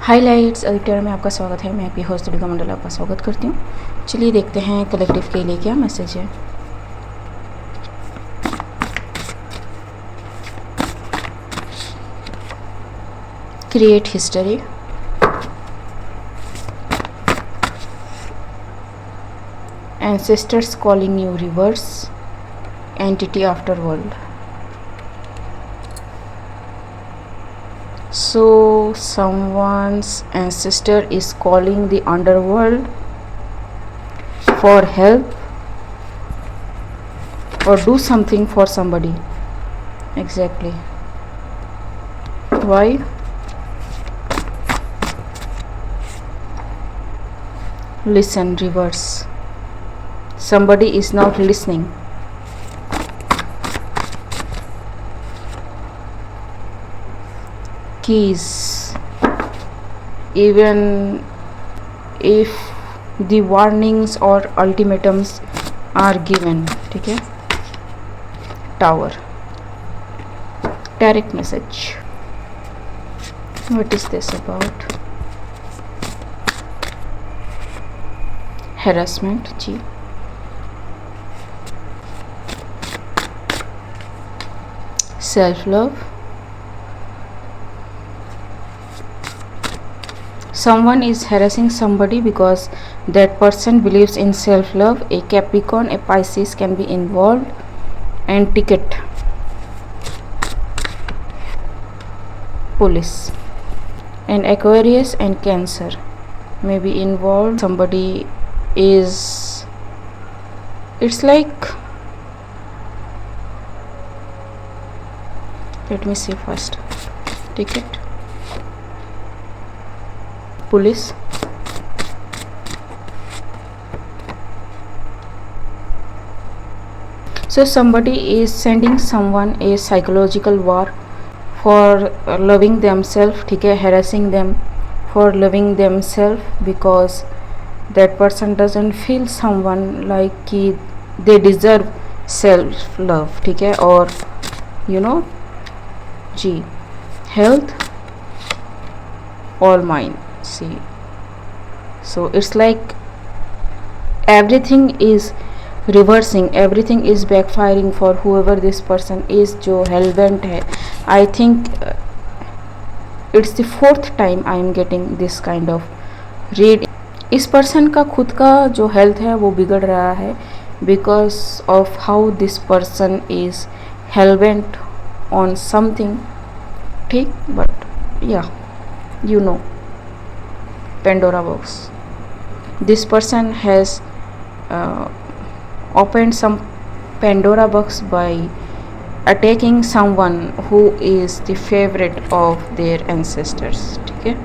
Highlights editor में आपका स्वागत है। मैं आपकी होस्ट दुर्गा मंडल आपका स्वागत करती हूँ। चलिए देखते हैं कलेक्टिव के लिए क्या मैसेज है। Create history, ancestors calling you, reverse, entity after world. So someone's ancestor is calling the underworld for help or do something for somebody. Exactly. Why? Listen, reverse. Somebody is not listening. Keys, even if the warnings or ultimatums are given. ठीक है. Tower, direct message. What is this about? Harassment ji. Self love. Someone is harassing somebody because that person believes in self-love. A Capricorn, a Pisces can be involved. And ticket, police, and Aquarius and Cancer may be involved. Somebody is, it's like, let me see first. Ticket, police, so somebody is sending someone a psychological war for loving themselves. ठीक है. harassing them for loving themselves because that person doesn't feel someone like कि they deserve self love. ठीक है. और you know ji, health all mine. See, so it's like everything is reversing, everything is backfiring for whoever this person is जो hellbent है. I think it's the 4th time I am getting this kind of read. इस person का खुद का जो health है वो बिगड़ रहा है because of how this person is hellbent on something. ठीक, but yeah, you know, Pandora box. This person has opened some Pandora box by attacking someone who is the favorite of their ancestors. ठीक है.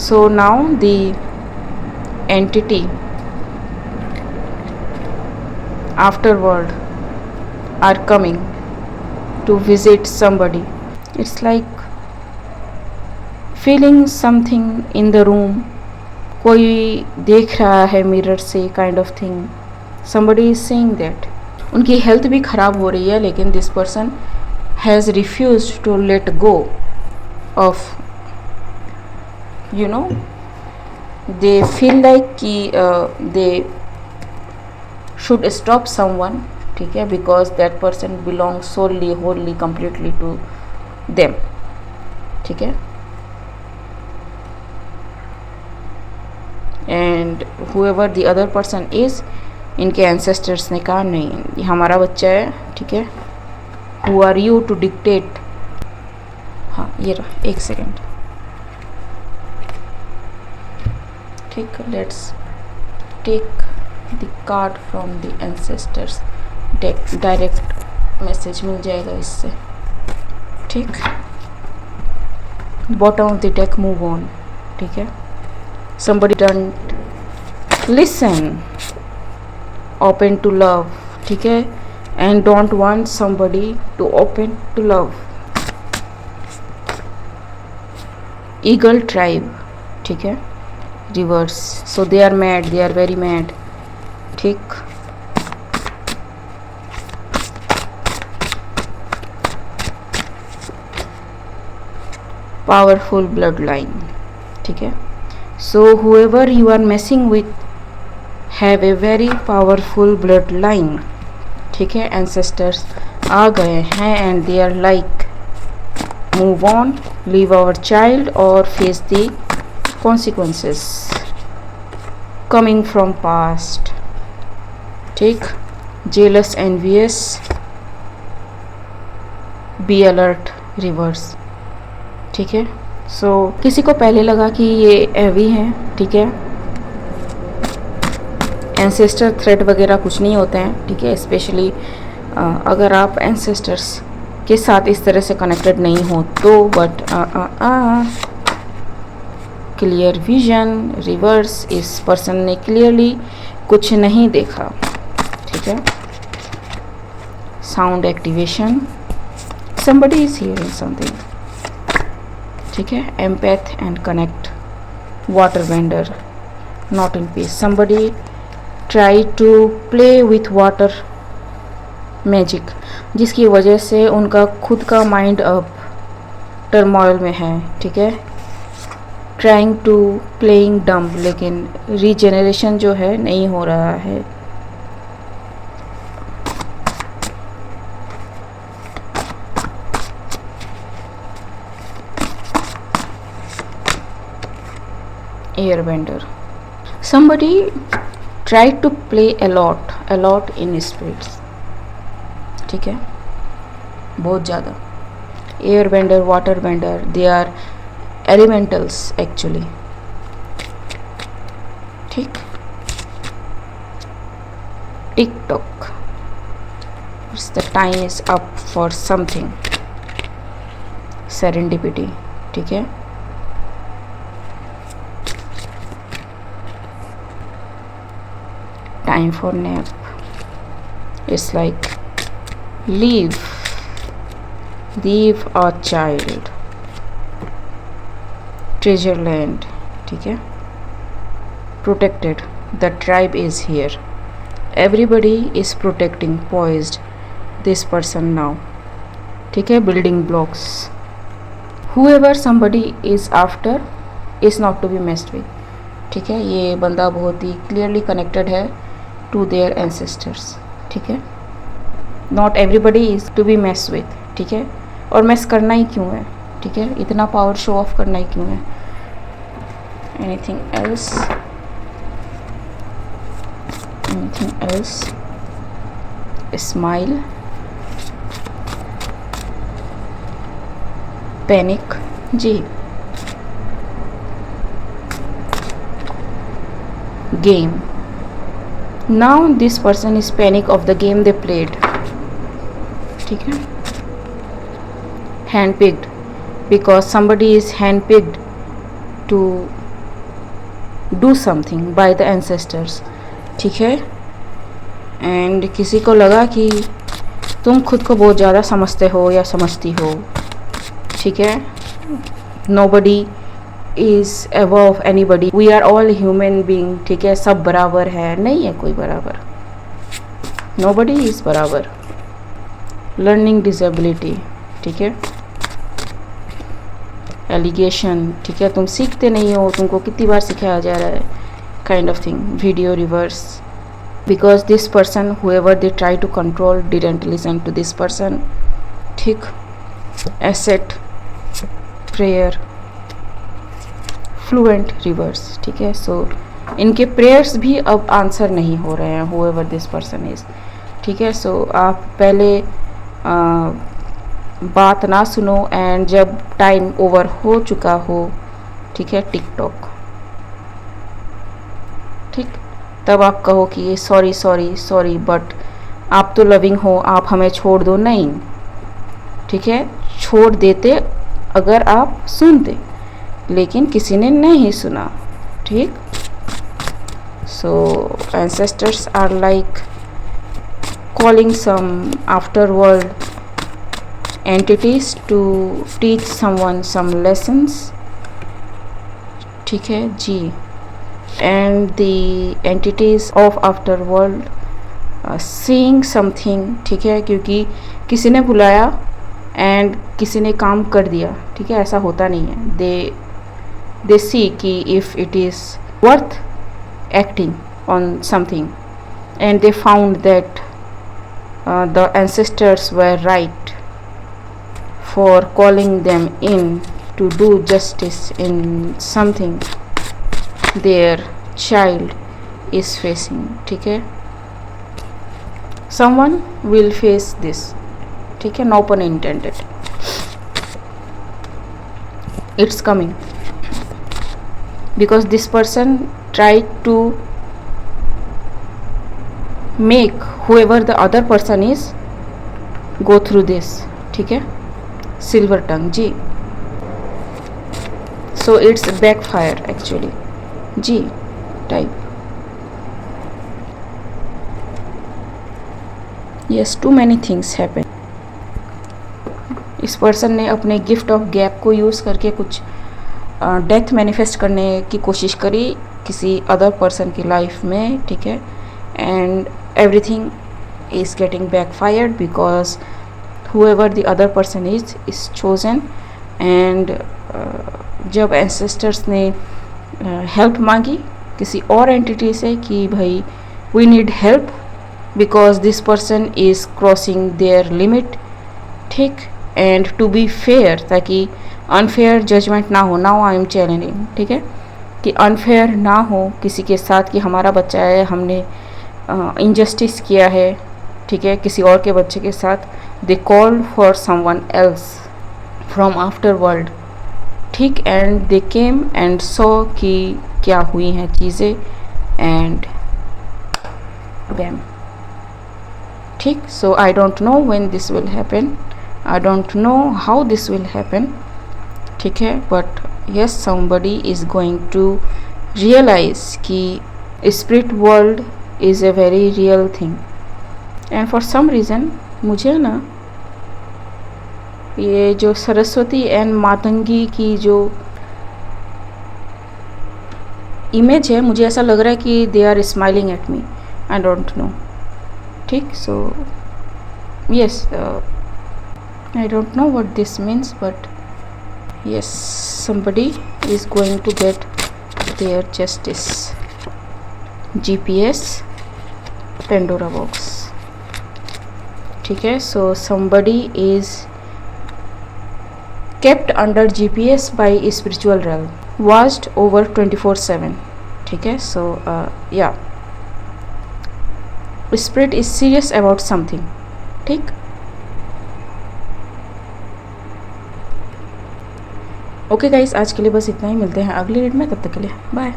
So now the entity afterward are coming to visit somebody. It's like feeling something in the room. कोई देख रहा है mirror से, kind of thing. Somebody is saying that. उनकी health भी ख़राब हो रही है लेकिन this person has refused to let go of, you know, they feel like कि they should stop someone. ठीक है. because that person belongs solely, wholly, completely to them. ठीक है. And whoever the other person is, इनके ancestors ने कहा नहीं, ये हमारा बच्चा है. ठीक है. who are you to dictate. हाँ, ये रहा. एक सेकेंड. ठीक, let's take the card from the ancestors deck. Direct message मिल जाएगा इससे. ठीक. Bottom of the deck, move on. ठीक है. somebody don't listen, open to love. ठीक है. and don't want somebody to open to love. eagle tribe. ठीक है. reverse, so they are mad, they are very mad. ठीक. powerful bloodline. ठीक है. So whoever you are messing with have a very powerful bloodline. ठीक है. Ancestors आ गए हैं and they are like move on, leave our child or face the consequences coming from past. ठीक. Jealous, envious, be alert, reverse. ठीक है. सो किसी को पहले लगा कि ये एवी हैं. ठीक है. एंसेस्टर थ्रेट वगैरह कुछ नहीं होते हैं. ठीक है. स्पेशली अगर आप एंसेस्टर्स के साथ इस तरह से कनेक्टेड नहीं हो तो. But clear vision, reverse. इस पर्सन ने क्लियरली कुछ नहीं देखा. ठीक है. Sound activation. somebody is hearing something. ठीक है. Empath and connect. Water vendor not in peace. somebody try to play with water magic, जिसकी वजह से उनका खुद का माइंड अब टर्मोइल में है. ठीक है. ट्राइंग टू प्लेइंग डम्ब, लेकिन रीजेनरेशन जो है नहीं हो रहा है. Airbender. somebody tried to play a lot in spirits. ठीक है. बहुत ज़्यादा. Air bender, water bender, they are elementals actually. ठीक. Tick tock. The time is up for something. Serendipity. ठीक है. Time for nap. It's like leave a child. treasure land. ठीक है. protected. the tribe is here. everybody is protecting, poised this person now. ठीक है. building blocks. whoever somebody is after is not to be messed with. ठीक है. ये बंदा बहुत ही क्लियरली कनेक्टेड है to their ancestors. ठीक है. Not everybody is to be mess with. ठीक है. और मैस करना ही क्यों है. ठीक है. इतना पावर शो ऑफ करना ही क्यों है. Anything else. स्माइल. पैनिक. जी. Game. Now this person is panic of the game they played. ठीक है. Hand picked, because somebody is hand picked to do something by the ancestors. ठीक है. And किसी को लगा कि तुम खुद को बहुत ज़्यादा समझते हो या समझती हो. ठीक है. nobody is above anybody. we are all human being. ठीक है. सब बराबर है. नहीं है कोई बराबर. nobody is बराबर. Learning disability. ठीक है. एलिगेशन. ठीक है. तुम सीखते नहीं हो, तुमको कितनी बार सिखाया जा रहा है, kind of thing. Video reverse. Because this person however they try to control didn't listen to this person. ठीक. एसेट. प्रेयर. फ्लुएंट. रिवर्स. ठीक है. सो इनके प्रेयर्स भी अब आंसर नहीं हो रहे हैं. However this person is. ठीक है. सो आप पहले बात ना सुनो एंड जब टाइम ओवर हो चुका हो. ठीक है. टिकटॉक. ठीक. तब आप कहो कि ये सॉरी सॉरी सॉरी, बट आप तो लविंग हो, आप हमें छोड़ दो. नहीं. ठीक है. छोड़ देते अगर आप सुनते, लेकिन किसी ने नहीं सुना. ठीक. So ancestors are like calling some afterworld entities to teach someone some lessons. ठीक है जी. and the entities of afterworld seeing something. ठीक है. क्योंकि किसी ने बुलाया एंड किसी ने काम कर दिया. ठीक है. ऐसा होता नहीं है. they see ki if it is worth acting on something, and they found that the ancestors were right for calling them in to do justice in something their child is facing. ठीक है, someone will face this. ठीक है, no pun intended. It's coming because this person tried to make whoever the other person is go through this. ठीक है, silver tongue जी. So it's backfire actually जी type. Yes, too many things happen. इस person ने अपने gift of gap को use करके कुछ डेथ मैनिफेस्ट करने की कोशिश करी किसी अदर पर्सन की लाइफ में. ठीक है, and everything is getting backfired because whoever the other person is chosen. And जब एंसेस्टर्स ने हेल्प मांगी किसी और एंटिटी से कि भाई we need help because this person is crossing their limit. ठीक, एंड टू बी फेयर, ताकि अनफेयर जजमेंट ना हो. Now I am challenging. ठीक है, कि अनफेयर ना हो किसी के साथ कि हमारा बच्चा है, हमने इनजस्टिस किया है. ठीक है, किसी और के बच्चे के साथ. They called for someone else from after world. ठीक, and they came and saw कि क्या हुई हैं चीज़ें एंड बैम. ठीक, so I don't know when this will happen, I don't know how this will happen. ठीक है, but yes, somebody is going to realize कि spirit world is a very real thing. and for some reason मुझे ना ये जो Saraswati and Matangi की जो image है, मुझे ऐसा लग रहा है कि they are smiling at me. I don't know. ठीक, so yes, I don't know what this means, but yes, somebody is going to get their justice. GPS Pandora box. ठीक है, so somebody is kept under GPS by spiritual realm, watched over 24/7. ठीक है, so yeah, spirit is serious about something. ठीक, okay guys, आज के लिए बस इतना ही. मिलते हैं अगली रीड में, तब तक के लिए बाय.